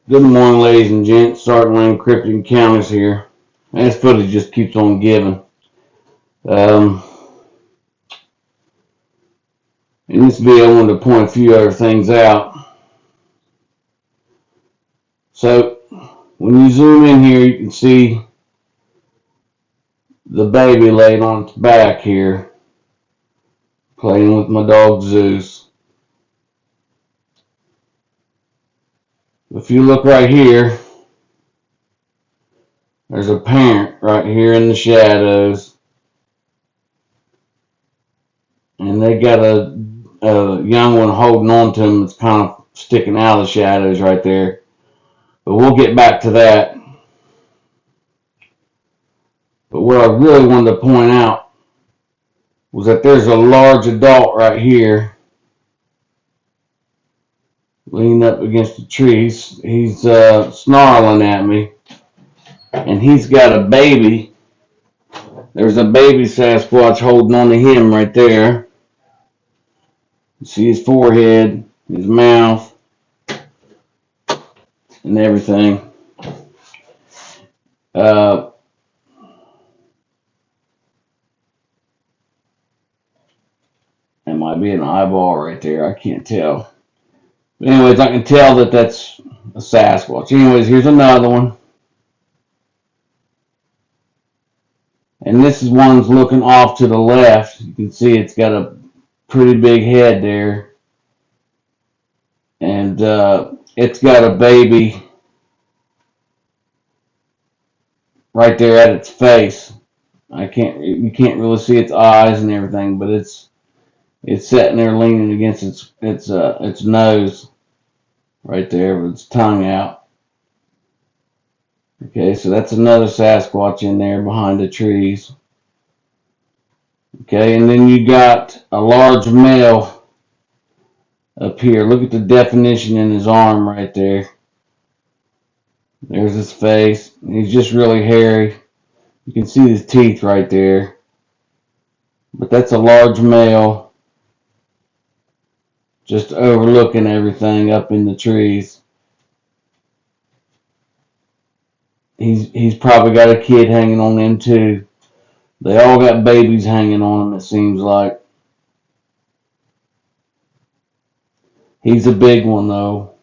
Good morning, ladies and gents. Sergeant Lane Cryptic Encounters here. This footage just keeps on giving. In this video, I wanted to point a few other things out. So, when you zoom in here, you can see the baby laid on its back here, playing with my dog Zeus. If you look right here, there's a parent right here in the shadows, and they got a young one holding on to him that's kind of sticking out of the shadows right there. But we'll get back to that. But what I really wanted to point out was that there's a large adult right here leaning up against the trees. He's snarling at me, and he's got a baby. There's a baby Sasquatch holding on to him right there. You see his forehead, his mouth, and everything. It might be an eyeball right there. I can't tell. But anyways, I can tell that that's a Sasquatch. Anyways, here's another one. And this is one's looking off to the left. You can see it's got a pretty big head there. And it's got a baby right there at its face. You can't really see its eyes and everything, but it's sitting there leaning against its nose right there with its tongue out. Okay, so that's another Sasquatch in there behind the trees. Okay, and then you got a large male up here. Look at the definition in his arm right there. There's his face. He's just really hairy. You can see his teeth right there. But that's a large male just overlooking everything up in the trees. He's probably got a kid hanging on him too. They all got babies hanging on them, it seems like. He's a big one though.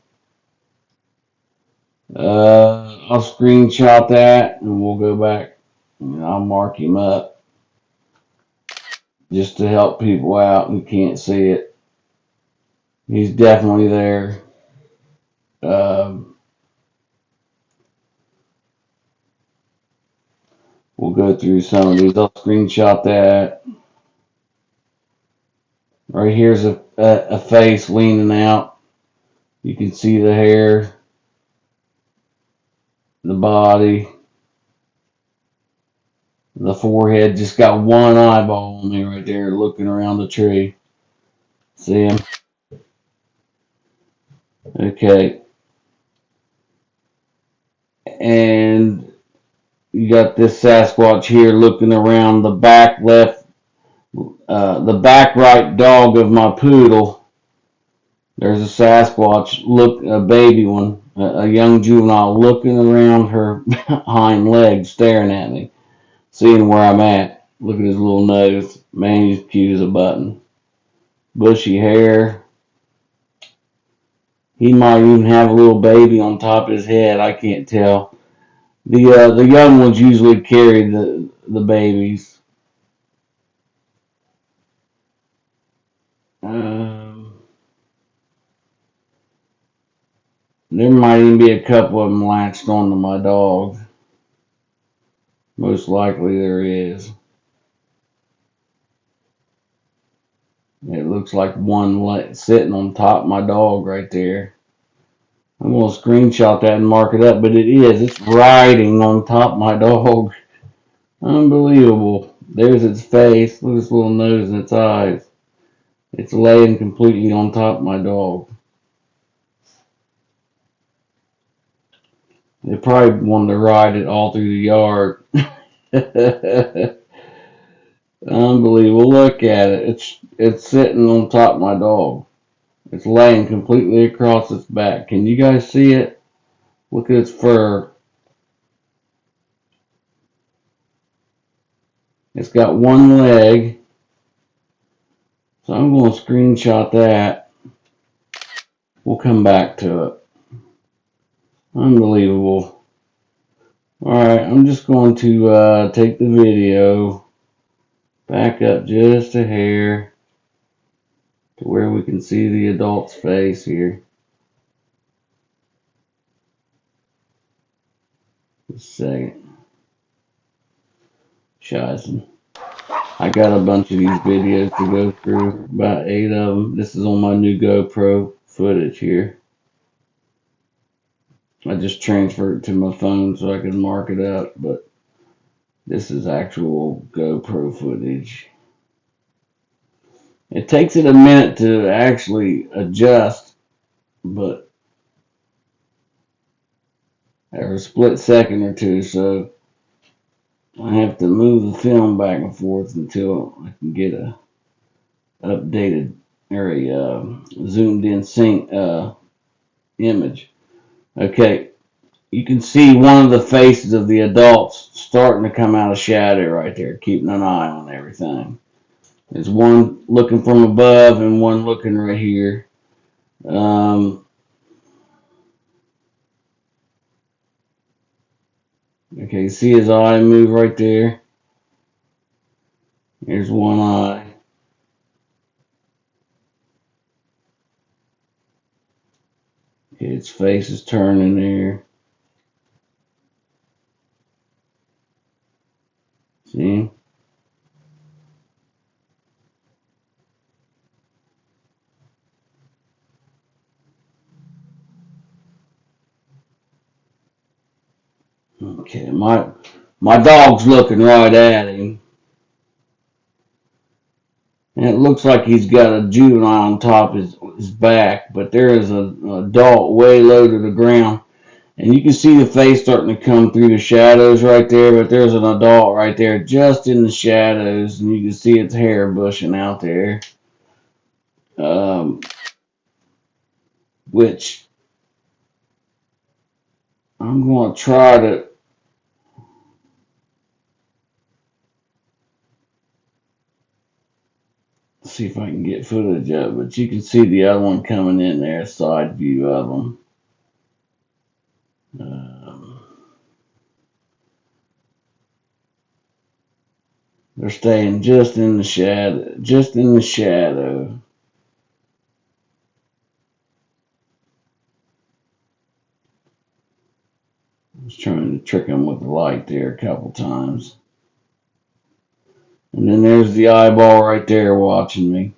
I'll screenshot that and we'll go back and I'll mark him up just to help people out who can't see it. He's definitely there. We'll go through some of these. I'll screenshot that. Right here's a face leaning out. You can see the hair, the body, the forehead. Just got one eyeball on me right there looking around the tree. See him? Okay. And you got this Sasquatch here looking around the back left, the back right dog of my poodle. There's a Sasquatch, a baby one, a young juvenile looking around her hind legs, staring at me, seeing where I'm at. Look at his little nose. Man, he's cute as a button. Bushy hair. He might even have a little baby on top of his head. I can't tell. The young ones usually carry the babies. There might even be a couple of them latched onto my dog. Most likely there is. It looks like one sitting on top of my dog right there. I'm going to screenshot that and mark it up, but it is. It's riding on top of my dog. Unbelievable. There's its face. Look at its little nose and its eyes. It's laying completely on top of my dog. They probably wanted to ride it all through the yard. Unbelievable. Look at it. It's sitting on top of my dog. It's laying completely across its back. Can you guys see it? Look at its fur. It's got one leg. So I'm going to screenshot that. We'll come back to it. Unbelievable. Alright, I'm just going to take the video back up just a hair to where we can see the adult's face here. Just a second. Shizen. I got a bunch of these videos to go through, about 8 of them. This is on my new GoPro footage here. I just transferred it to my phone so I can mark it up, but this is actual GoPro footage. It takes it a minute to actually adjust, but every split second or two, so I have to move the film back and forth until I can get a updated or a zoomed in sync image. Okay, you can see one of the faces of the adults starting to come out of shadow right there, keeping an eye on everything. There's one looking from above and one looking right here. Okay, you see his eye move right there? Here's one eye. Okay, its face is turning there. See? Okay, my dog's looking right at him. And it looks like he's got a juvenile on top of his back, but there is an adult way low to the ground. And you can see the face starting to come through the shadows right there, but there's an adult right there just in the shadows, and you can see its hair bushing out there. Which I'm going to try to see if I can get footage of it, but you can see the other one coming in there, side view of them. They're staying just in the shadow, just in the shadow. I was trying to trick them with the light there a couple times. And then there's the eyeball right there watching me.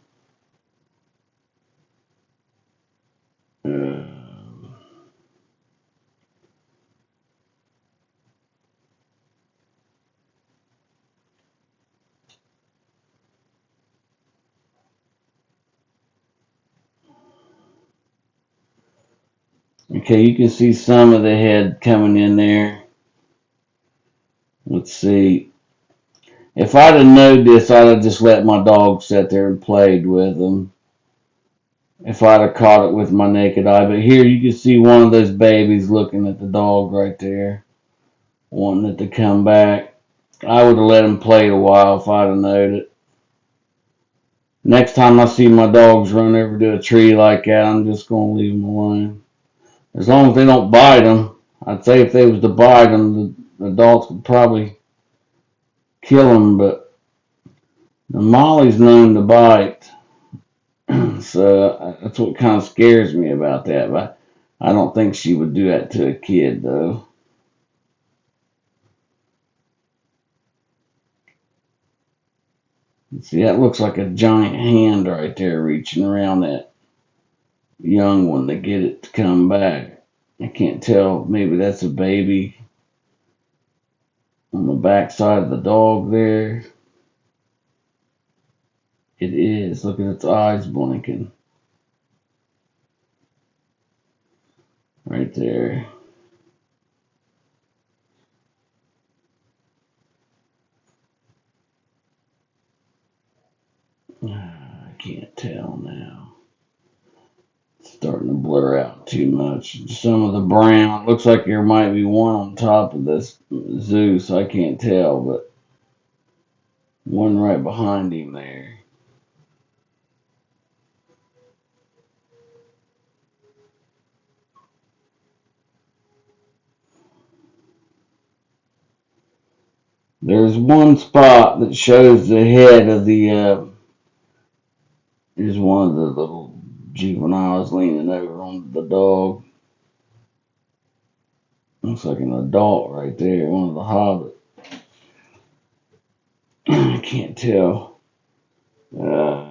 Okay, you can see some of the head coming in there. Let's see. If I'd have known this, I'd have just let my dog sit there and played with them. If I'd have caught it with my naked eye. But here you can see one of those babies looking at the dog right there, wanting it to come back. I would have let him play a while if I'd have known it. Next time I see my dogs run over to a tree like that, I'm just going to leave them alone. As long as they don't bite them. I'd say if they was to bite them, the adults would probably kill them, but the Molly's known to bite. So that's what kind of scares me about that. But I don't think she would do that to a kid, though. See, that looks like a giant hand right there reaching around that young one to get it to come back. I can't tell. Maybe that's a baby on the back side of the dog there. It is. Look at its eyes blinking. Right there. I can't tell now. It's starting to blur out too much. Some of the brown, looks like there might be one on top of this Zeus, I can't tell, but one right behind him there. There's one spot that shows the head of there's one of the little juveniles leaning over on the dog. Looks like an adult right there, one of the hobbits. I can't tell. Let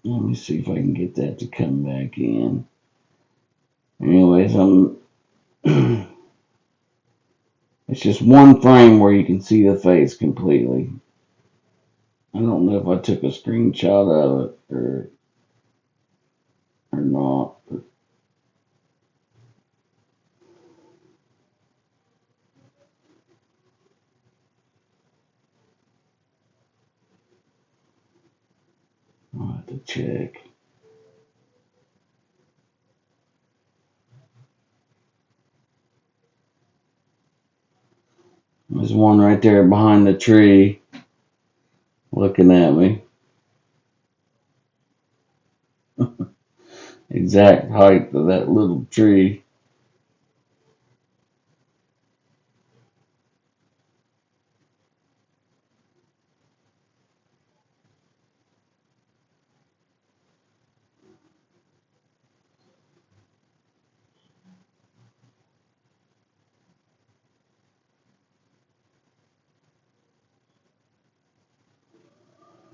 me see if I can get that to come back in. Anyways, it's just one frame where you can see the face completely. I don't know if I took a screenshot of it or not, but I'll have to check. There's one right there behind the tree looking at me. Exact height of that little tree.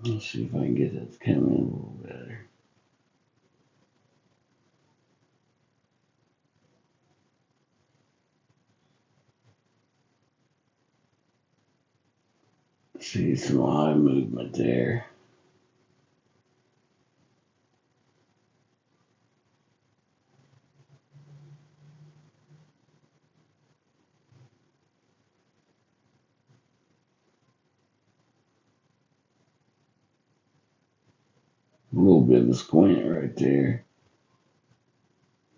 Let's see if I can get that to come in a little better. See some eye movement there. A little bit of a squint right there.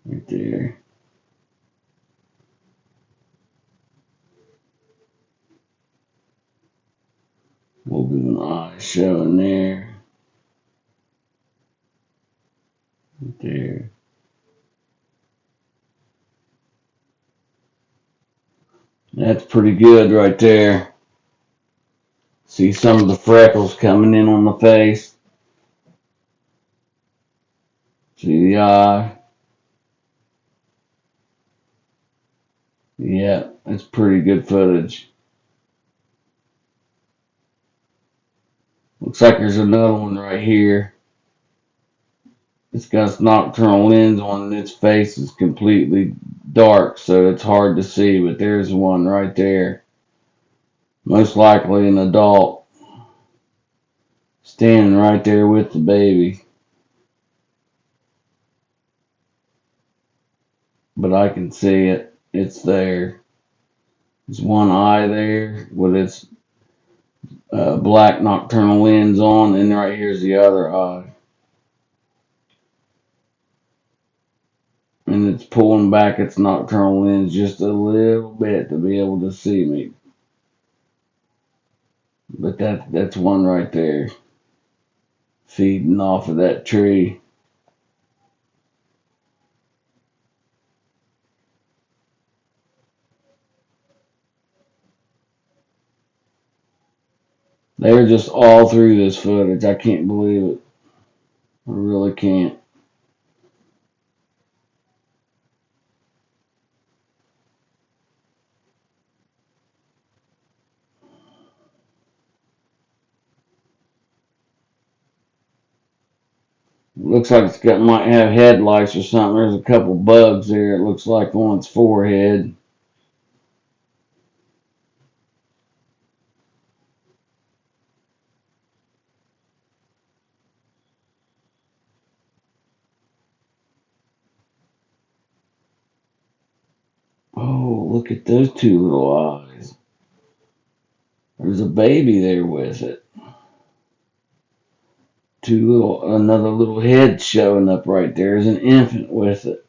Right there. A little bit of an eye showing there. Right there. That's pretty good right there. See some of the freckles coming in on the face. See the eye. Yeah, that's pretty good footage. Looks like there's another one right here. It's got its nocturnal lens on and its face is completely dark, so it's hard to see, but there's one right there. Most likely an adult standing right there with the baby. But I can see it. It's there. There's one eye there with its black nocturnal lens on, and right here's the other eye. And it's pulling back its nocturnal lens just a little bit to be able to see me. But that's one right there, feeding off of that tree. They're just all through this footage. I can't believe it. I really can't. Looks like might have headlights or something. There's a couple bugs there. It looks like on its forehead. Oh, look at those two little eyes. There's a baby there with it. Another little head showing up right there. There's an infant with it.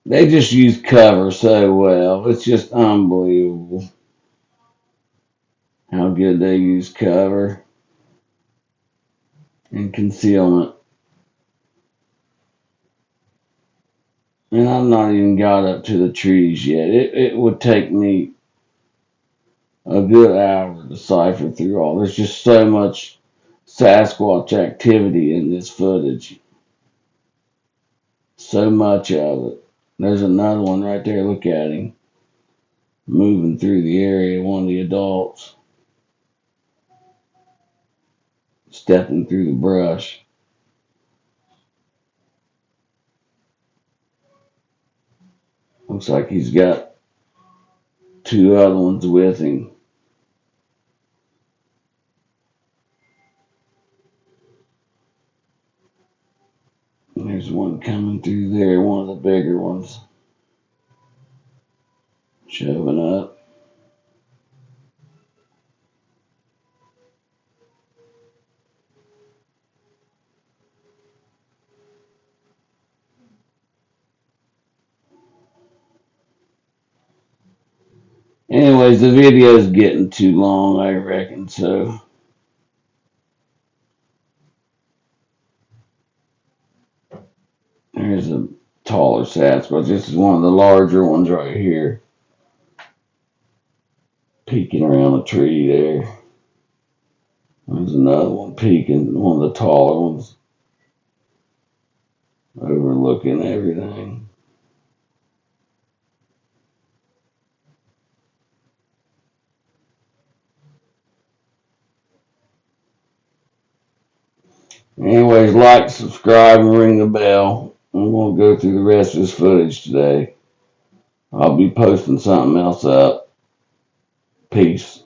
They just use cover so well. It's just unbelievable how good they use cover and concealment. And I've not even got up to the trees yet. It would take me a good hour to cipher through all. There's just so much Sasquatch activity in this footage. So much of it. There's another one right there. Look at him. Moving through the area. One of the adults. Stepping through the brush. Looks like he's got two other ones with him. There's one coming through there. One of the bigger ones. Shoving up. Anyways, the video's getting too long, I reckon, so there's a taller Sasquatch. This is one of the larger ones right here. Peeking around a tree there. There's another one peeking, one of the taller ones. Overlooking everything. Anyways, like, subscribe, and ring the bell. I'm going to go through the rest of this footage today. I'll be posting something else up. Peace.